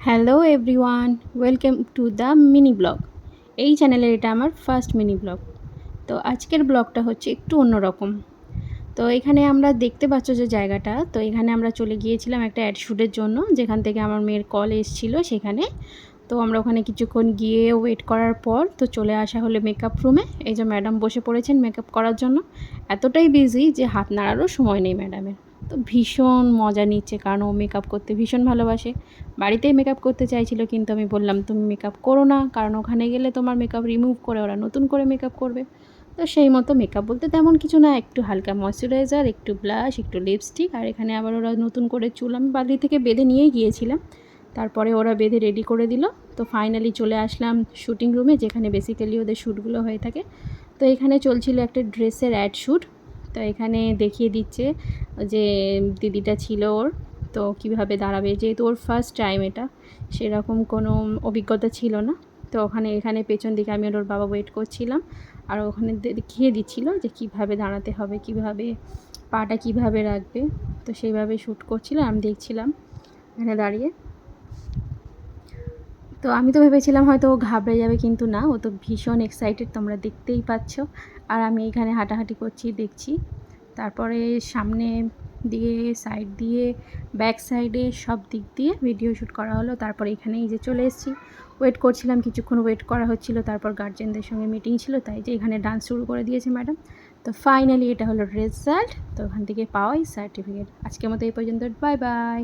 Hello everyone, welcome to the mini blog. এই চ্যানেলের এটা আমার ফার্স্ট মিনি ব্লগ। তো আজকের ব্লগটা হচ্ছে একটু অন্যরকম। তো এখানে আমরা দেখতে পাচ্ছ যে জায়গাটা, তো এখানে আমরা চলে গিয়েছিলাম একটা অ্যাড শ্যুটের জন্য, যেখান থেকে আমার মেয়ের কল এসেছিলো সেখানে। তো আমরা ওখানে কিছুক্ষণ গিয়ে ওয়েট করার পর তো চলে আসা হলো মেকআপ রুমে। এই যে ম্যাডাম বসে পড়েছেন মেকআপ করার জন্য। এতটাই বিজি যে হাত নাড়ারও সময় নেই ম্যাডামের। তো ভীষণ মজা নিচ্ছে, কারণ ও মেকআপ করতে ভীষণ ভালোবাসে। বাড়িতেই মেকআপ করতে চাইছিল, কিন্তু আমি বললাম তুমি মেকআপ করো না, কারণ ওখানে গেলে তোমার মেকআপ রিমুভ করে ওরা নতুন করে মেকআপ করবে। তো সেই মতো মেকআপ বলতে তেমন কিছু না, একটু হালকা ময়শ্চারাইজার, একটু ব্লাশ, একটু লিপস্টিক, আর এখানে আবার ওরা নতুন করে চুল আমি বাড়ি থেকে বেঁধে নিয়েই গিয়েছিলাম। তারপরে ওরা বেঁধে রেডি করে দিল। তো ফাইনালি চলে আসলাম শ্যুটিং রুমে, যেখানে বেসিক্যালি ওদের শ্যুটগুলো হয়ে থাকে। তো এখানে চলছিল একটা ড্রেসের অ্যাড শ্যুট। তো এখানে দেখিয়ে দিচ্ছে যে দিদিটা ছিল ওর, তো কীভাবে দাঁড়াবে, যেহেতু ওর ফার্স্ট টাইম এটা, সেরকম কোনো অভিজ্ঞতা ছিল না। তো এখানে পেছন দিকে আমি ওর বাবা ওয়েট করছিলাম, আর ওখানে দেখিয়ে দিচ্ছিল যে কিভাবে দাঁড়াতে হবে, কিভাবে পাটা কিভাবে রাখবে। তো সেইভাবে শ্যুট করছিলাম, আমি দেখছিলাম এখানে দাঁড়িয়ে। তো আমি তো ভেবেছিলাম হয়তো ও ঘাবড়ে যাবে, কিন্তু না, ও তো ভীষণ এক্সাইটেড, তোমরা দেখতেই পাচ্ছ। আর আমি এখানে হাঁটাহাঁটি করছি, দেখছি। তারপরে সামনে দিয়ে, সাইড দিয়ে, ব্যাক সাইডে, সব দিক দিয়ে ভিডিও শ্যুট করা হলো। তারপরে এখানে এই যে চলে এসেছি, ওয়েট করছিলাম, কিছুক্ষণ ওয়েট করা হচ্ছিলো। তারপর গার্জেনদের সঙ্গে মিটিং ছিল, তাই যে এখানে ডান্স শুরু করে দিয়েছে ম্যাডাম। তো ফাইনালি এটা হলো রেজাল্ট। তো ওখান থেকে পাওয়াই সার্টিফিকেট। আজকের মতো এই পর্যন্ত, বাই বাই।